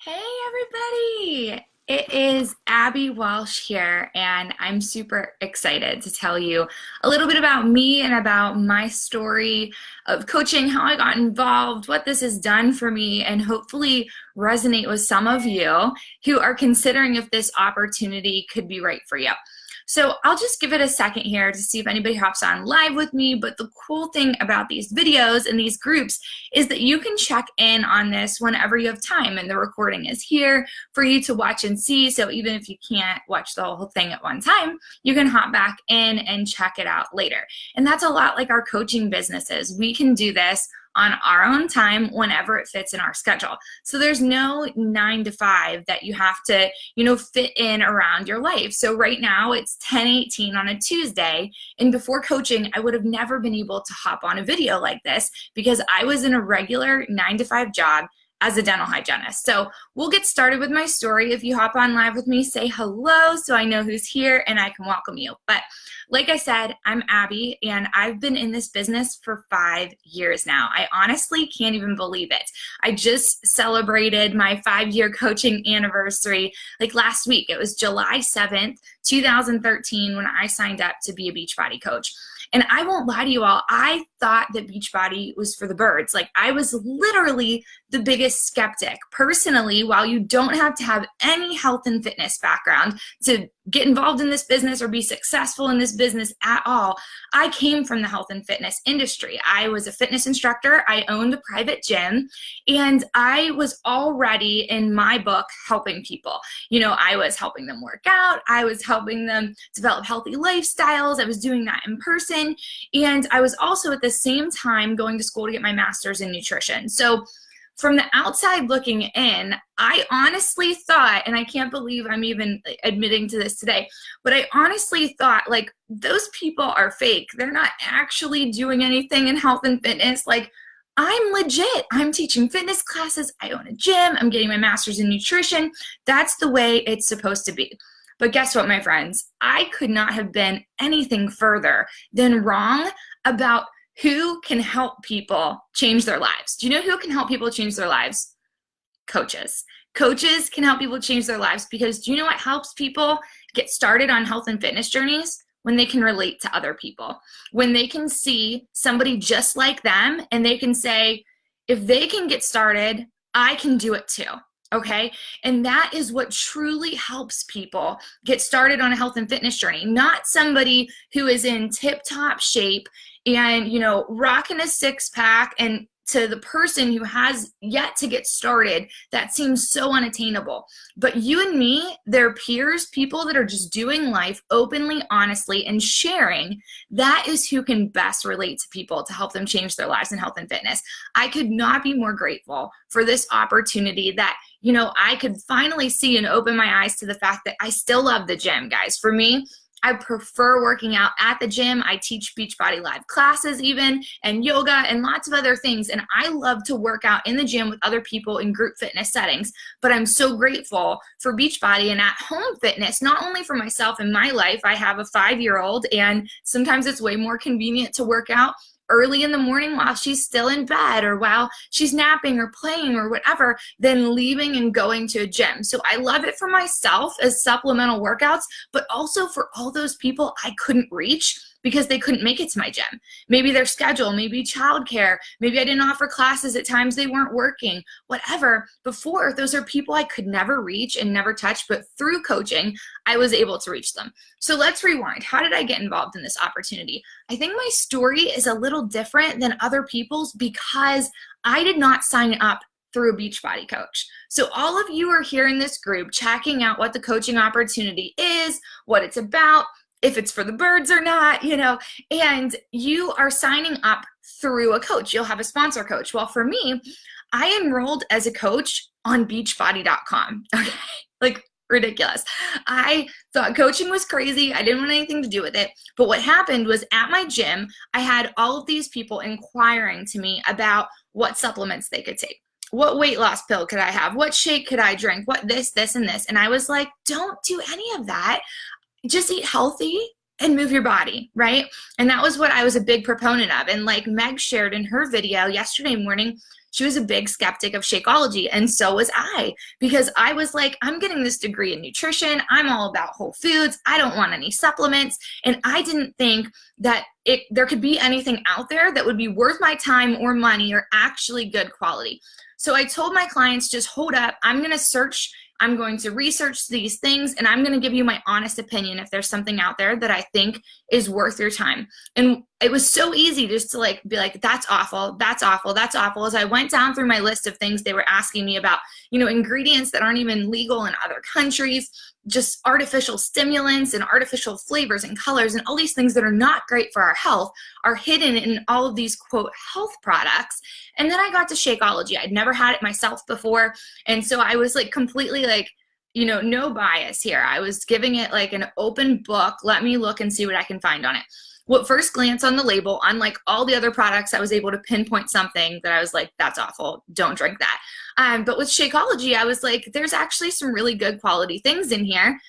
Hey everybody! It is Abby Walsh here, and I'm super excited to tell you a little bit about me and about my story of coaching, how I got involved, what this has done for me, and hopefully resonate with some of you who are considering if this opportunity could be right for you. So I'll just give it a second here to see if anybody hops on live with me, but the cool thing about these videos and these groups is that you can check in on this whenever you have time, and the recording is here for you to watch and see. So even if you can't watch the whole thing at one time, you can hop back in and check it out later. And that's a lot like our coaching businesses. We can do this on our own time whenever it fits in our schedule. So there's no 9 to 5 that you have to, fit in around your life. So right now it's 10:18 on a Tuesday, and before coaching, I would have never been able to hop on a video like this because I was in a regular 9 to 5 job as a dental hygienist. So we'll get started with my story. If you hop on live with me, say hello so I know who's here and I can welcome you. But like I said, I'm Abby, and I've been in this business for 5 years now. I honestly can't even believe it. I just celebrated my 5-year coaching anniversary like last week. It was July 7th, 2013 when I signed up to be a Beachbody coach. And I won't lie to you all, I thought that Beachbody was for the birds. Like, I was literally the biggest skeptic. Personally, while you don't have to have any health and fitness background to get involved in this business or be successful in this business at all, I came from the health and fitness industry. I was a fitness instructor, I owned a private gym, and I was already in my book helping people. I was helping them work out, I was helping them develop healthy lifestyles, I was doing that in person, and I was also at the same time going to school to get my master's in nutrition. So from the outside looking in, I honestly thought, and I can't believe I'm even admitting to this today, but I honestly thought, like, those people are fake. They're not actually doing anything in health and fitness. Like, I'm legit. I'm teaching fitness classes. I own a gym. I'm getting my master's in nutrition. That's the way it's supposed to be. But guess what, my friends? I could not have been anything further than wrong about who can help people change their lives. Do you know who can help people change their lives? Coaches. Coaches can help people change their lives because do you know what helps people get started on health and fitness journeys? When they can relate to other people. When they can see somebody just like them and they can say, if they can get started, I can do it too. Okay. And that is what truly helps people get started on a health and fitness journey, not somebody who is in tip-top shape and, rocking a 6-pack, and to the person who has yet to get started, that seems so unattainable. But you and me, their peers, people that are just doing life openly, honestly, and sharing, that is who can best relate to people to help them change their lives in health and fitness. I could not be more grateful for this opportunity that, I could finally see and open my eyes to the fact that I still love the gym, guys. For me, I prefer working out at the gym. I teach Beachbody Live classes even, and yoga and lots of other things. And I love to work out in the gym with other people in group fitness settings. But I'm so grateful for Beachbody and at-home fitness, not only for myself in my life. I have a 5-year-old, and sometimes it's way more convenient to work out early in the morning while she's still in bed or while she's napping or playing or whatever than leaving and going to a gym. So I love it for myself as supplemental workouts, but also for all those people I couldn't reach because they couldn't make it to my gym. Maybe their schedule, maybe childcare, maybe I didn't offer classes at times they weren't working, whatever. Before, those are people I could never reach and never touch, but through coaching, I was able to reach them. So let's rewind. How did I get involved in this opportunity? I think my story is a little different than other people's because I did not sign up through a Beachbody coach. So all of you are here in this group checking out what the coaching opportunity is, what it's about, if it's for the birds or not, and you are signing up through a coach. You'll have a sponsor coach. Well, for me, I enrolled as a coach on beachbody.com. Okay, like ridiculous. I thought coaching was crazy. I didn't want anything to do with it. But what happened was at my gym, I had all of these people inquiring to me about what supplements they could take. What weight loss pill could I have? What shake could I drink? What this, and this? And I was like, don't do any of that. Just eat healthy and move your body, right? And that was what I was a big proponent of. And like Meg shared in her video yesterday morning, she was a big skeptic of Shakeology, and so was I, because I was like, I'm getting this degree in nutrition, I'm all about whole foods, I don't want any supplements, and I didn't think that there could be anything out there that would be worth my time or money or actually good quality. So I told my clients, just hold up, I'm going to research these things, and I'm going to give you my honest opinion if there's something out there that I think is worth your time. And it was so easy just to like be like, that's awful, that's awful, that's awful. As I went down through my list of things they were asking me about, ingredients that aren't even legal in other countries, just artificial stimulants and artificial flavors and colors and all these things that are not great for our health are hidden in all of these quote health products. And then I got to Shakeology. I'd never had it myself before. And so I was like completely like, no bias here. I was giving it like an open book. Let me look and see what I can find on it. Well, at first glance on the label, unlike all the other products, I was able to pinpoint something that I was like, that's awful, don't drink that. But with Shakeology, I was like, there's actually some really good quality things in here.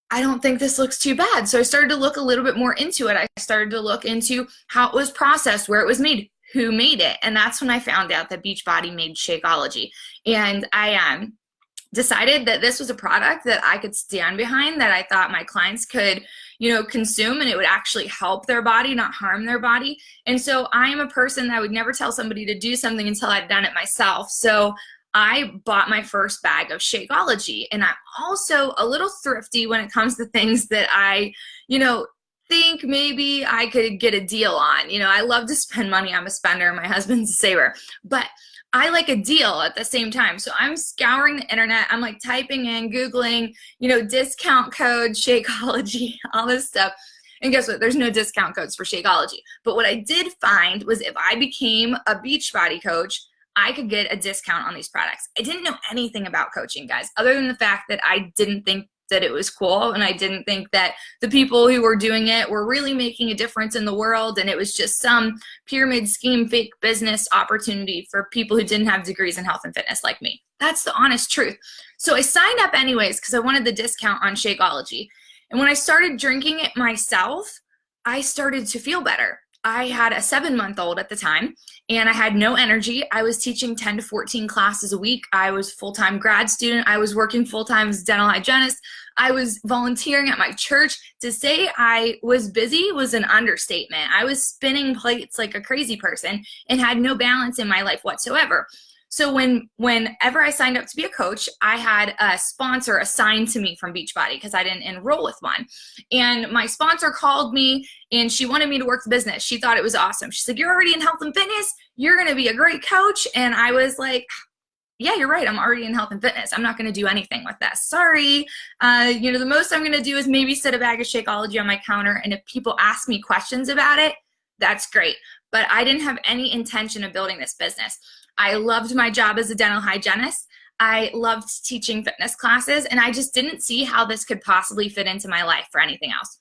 I don't think this looks too bad. So I started to look a little bit more into it. I started to look into how it was processed, where it was made, who made it. And that's when I found out that Beachbody made Shakeology. And I decided that this was a product that I could stand behind, that I thought my clients could consume, and it would actually help their body, not harm their body. And so I am a person that would never tell somebody to do something until I'd done it myself. So I bought my first bag of Shakeology, and I'm also a little thrifty when it comes to things that I, think maybe I could get a deal on. I love to spend money. I'm a spender. My husband's a saver, but I like a deal at the same time. So I'm scouring the internet. I'm like typing in, Googling, discount code Shakeology, all this stuff. And guess what? There's no discount codes for Shakeology. But what I did find was if I became a Beachbody coach, I could get a discount on these products. I didn't know anything about coaching, guys, other than the fact that I didn't think that it was cool, and I didn't think that the people who were doing it were really making a difference in the world, and it was just some pyramid scheme, fake business opportunity for people who didn't have degrees in health and fitness like me. That's the honest truth. So I signed up anyways because I wanted the discount on Shakeology. And when I started drinking it myself, I started to feel better. I had a 7-month-old at the time, and I had no energy. I was teaching 10 to 14 classes a week. I was a full-time grad student. I was working full-time as a dental hygienist. I was volunteering at my church. To say I was busy was an understatement. I was spinning plates like a crazy person and had no balance in my life whatsoever. So whenever I signed up to be a coach, I had a sponsor assigned to me from Beachbody because I didn't enroll with one. And my sponsor called me, and she wanted me to work the business. She thought it was awesome. She's like, you're already in health and fitness. You're going to be a great coach. And I was like, yeah, you're right. I'm already in health and fitness. I'm not going to do anything with this. Sorry. The most I'm going to do is maybe set a bag of Shakeology on my counter. And if people ask me questions about it, that's great. But I didn't have any intention of building this business. I loved my job as a dental hygienist. I loved teaching fitness classes, and I just didn't see how this could possibly fit into my life for anything else.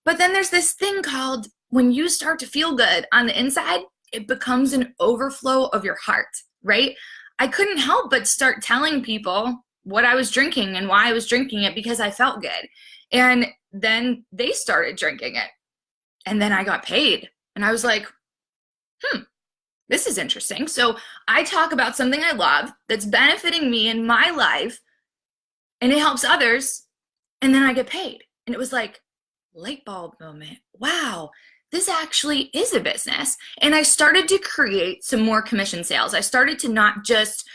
But then there's this thing called when you start to feel good on the inside, it becomes an overflow of your heart, right? I couldn't help but start telling people what I was drinking and why I was drinking it because I felt good. And then they started drinking it. And then I got paid. And I was like, this is interesting. So I talk about something I love that's benefiting me in my life, and it helps others, and then I get paid. And it was like light bulb moment. Wow, this actually is a business. And I started to create some more commission sales. I started to not just,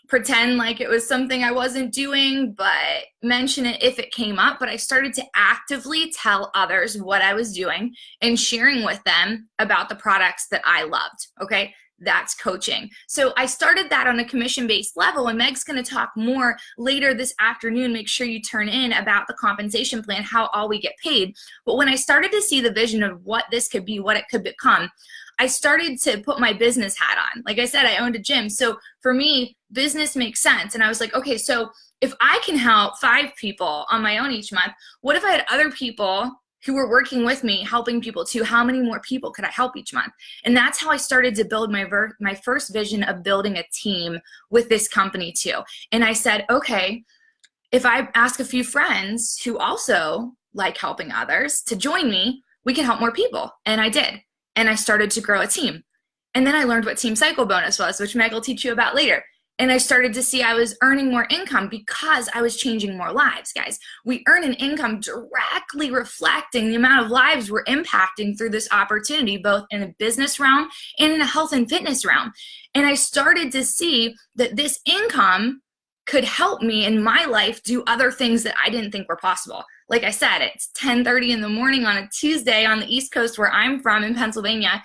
pretend like it was something I wasn't doing, but mention it if it came up. But I started to actively tell others what I was doing and sharing with them about the products that I loved. Okay. That's coaching. So I started that on a commission-based level, and Meg's going to talk more later this afternoon. Make sure you turn in about the compensation plan, how all we get paid. But when I started to see the vision of what this could be, what it could become, I started to put my business hat on. Like I said, I owned a gym. So for me, business makes sense. And I was like, okay, so if I can help 5 people on my own each month, what if I had other people who were working with me helping people too? How many more people could I help each month? And that's how I started to build my first vision of building a team with this company too. And I said, okay, if I ask a few friends who also like helping others to join me, we can help more people. And I did. And I started to grow a team. And then I learned what team cycle bonus was, which Meg will teach you about later. And I started to see I was earning more income because I was changing more lives, guys. We earn an income directly reflecting the amount of lives we're impacting through this opportunity, both in a business realm and in a health and fitness realm. And I started to see that this income could help me in my life do other things that I didn't think were possible. Like I said, it's 10:30 in the morning on a Tuesday on the East Coast where I'm from in Pennsylvania.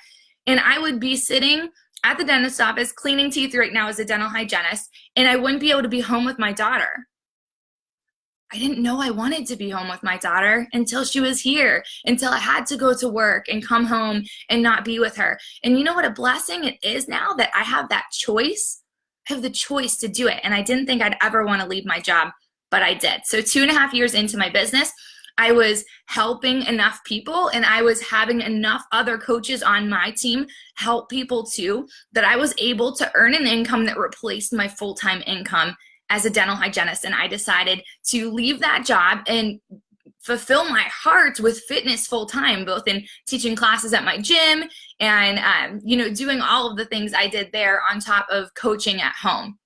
And I would be sitting at the dentist's office cleaning teeth right now as a dental hygienist, and I wouldn't be able to be home with my daughter. I didn't know I wanted to be home with my daughter until she was here, until I had to go to work and come home and not be with her. And you know what a blessing it is now that I have that choice? I have the choice to do it. And I didn't think I'd ever want to leave my job, but I did. So 2.5 years into my business, I was helping enough people and I was having enough other coaches on my team help people too, that I was able to earn an income that replaced my full-time income as a dental hygienist. And I decided to leave that job and fulfill my heart with fitness full-time, both in teaching classes at my gym and doing all of the things I did there on top of coaching at home.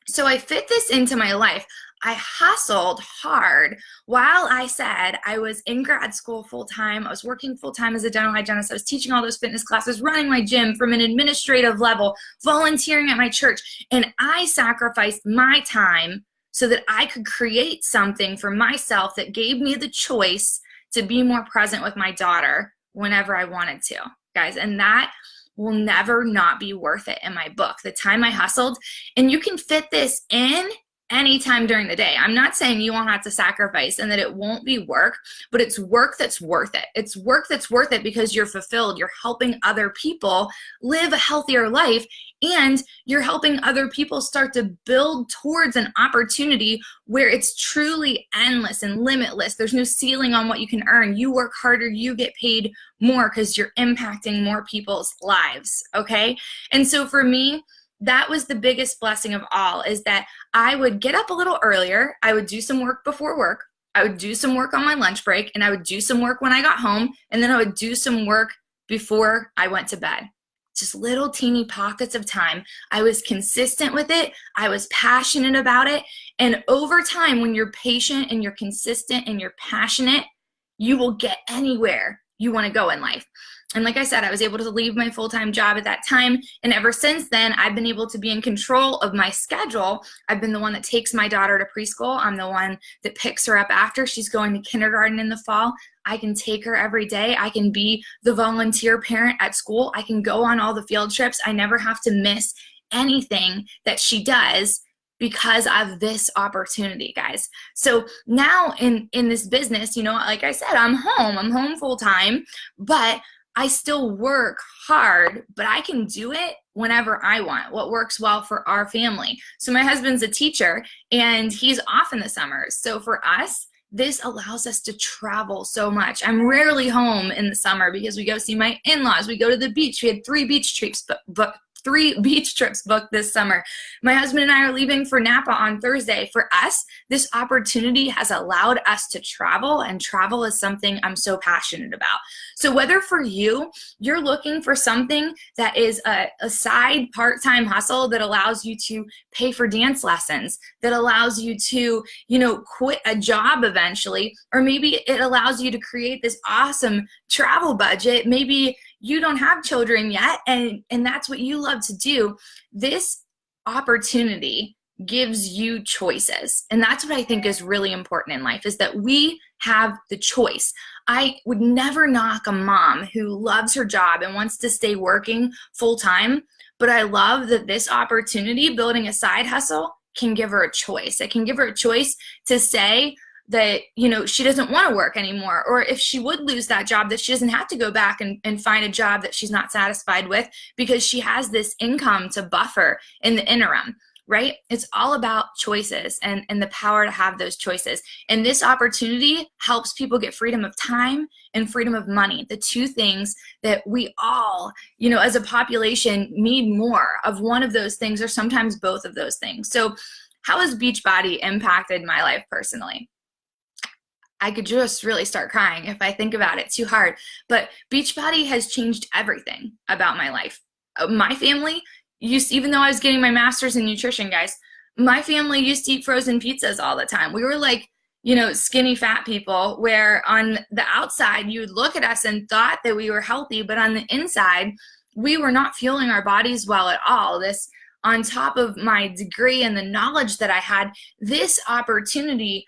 So I fit this into my life. I hustled hard while I said I was in grad school full-time. I was working full-time as a dental hygienist. I was teaching all those fitness classes, running my gym from an administrative level, volunteering at my church. And I sacrificed my time so that I could create something for myself that gave me the choice to be more present with my daughter whenever I wanted to, guys. And that will never not be worth it in my book. The time I hustled, and you can fit this in anytime during the day. I'm not saying you won't have to sacrifice and that it won't be work, but it's work that's worth it. It's work that's worth it because you're fulfilled. You're helping other people live a healthier life, and you're helping other people start to build towards an opportunity where it's truly endless and limitless. There's no ceiling on what you can earn. You work harder, you get paid more because you're impacting more people's lives, okay? And so for me, that was the biggest blessing of all, is that I would get up a little earlier. I would do some work before work. I would do some work on my lunch break, and I would do some work when I got home, and then I would do some work before I went to bed. Just little teeny pockets of time. I was consistent with it. I was passionate about it. And over time, when you're patient and you're consistent and you're passionate, you will get anywhere you want to go in life. And like I said, I was able to leave my full-time job at that time. And ever since then, I've been able to be in control of my schedule. I've been the one that takes my daughter to preschool. I'm the one that picks her up after she's going to kindergarten in the fall. I can take her every day. I can be the volunteer parent at school. I can go on all the field trips. I never have to miss anything that she does because of this opportunity, guys. So now in this business, like I said, I'm home full-time, but I still work hard, but I can do it whenever I want, what works well for our family. So my husband's a teacher and he's off in the summers. So for us, this allows us to travel so much. I'm rarely home in the summer because we go see my in-laws. We go to the beach. We had 3 beach trips booked this summer. My husband and I are leaving for Napa on Thursday. For us, this opportunity has allowed us to travel, and travel is something I'm so passionate about. So whether for you, you're looking for something that is a side part-time hustle that allows you to pay for dance lessons, that allows you to, quit a job eventually, or maybe it allows you to create this awesome travel budget. Maybe you don't have children yet, and that's what you love to do. This opportunity gives you choices. And that's what I think is really important in life, is that we have the choice. I would never knock a mom who loves her job and wants to stay working full time, but I love that this opportunity, building a side hustle, can give her a choice. It can give her a choice to say that, she doesn't want to work anymore, or if she would lose that job, that she doesn't have to go back and find a job that she's not satisfied with, because she has this income to buffer in the interim, right? It's all about choices and the power to have those choices. And this opportunity helps people get freedom of time and freedom of money, the two things that we all, as a population need more of. One of those things, or sometimes both of those things. So how has Beachbody impacted my life personally? I could just really start crying if I think about it too hard. But Beachbody has changed everything about my life. my family used, even though I was getting my master's in nutrition, guys, my family used to eat frozen pizzas all the time. We were like, you know, skinny fat people, where on the outside you would look at us and thought that we were healthy, but on the inside we were not fueling our bodies well at all. This, on top of my degree and the knowledge that I had, this opportunity,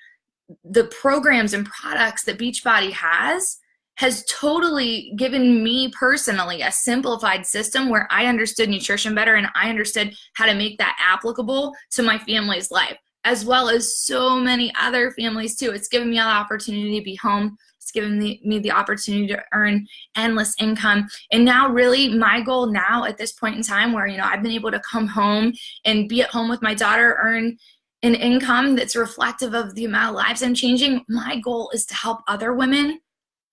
the programs and products that Beachbody has totally given me personally a simplified system where I understood nutrition better, and I understood how to make that applicable to my family's life, as well as so many other families too. It's given me an opportunity to be home. It's given me the opportunity to earn endless income. And now really my goal now at this point in time, where, you know, I've been able to come home and be at home with my daughter, earn an income that's reflective of the amount of lives I'm changing. My goal is to help other women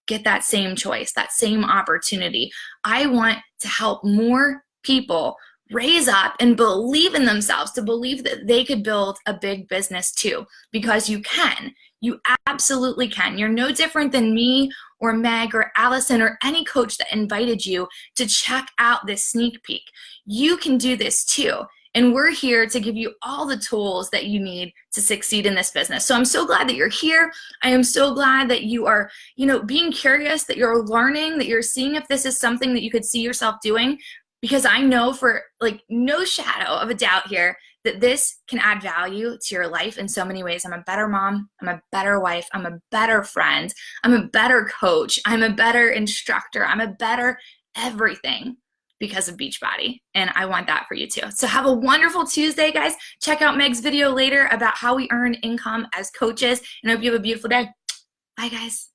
get that same choice, that same opportunity. I want to help more people raise up and believe in themselves, to believe that they could build a big business too, because you can. You absolutely can. You're no different than me or Meg or Allison or any coach that invited you to check out this sneak peek. You can do this too. And we're here to give you all the tools that you need to succeed in this business. So I'm so glad that you're here. I am so glad that you are, you know, being curious, that you're learning, that you're seeing if this is something that you could see yourself doing, because I know for like no shadow of a doubt here that this can add value to your life in so many ways. I'm a better mom. I'm a better wife. I'm a better friend. I'm a better coach. I'm a better instructor. I'm a better everything because of Beachbody, and I want that for you too. So have a wonderful Tuesday, guys. Check out Meg's video later about how we earn income as coaches, and I hope you have a beautiful day. Bye, guys.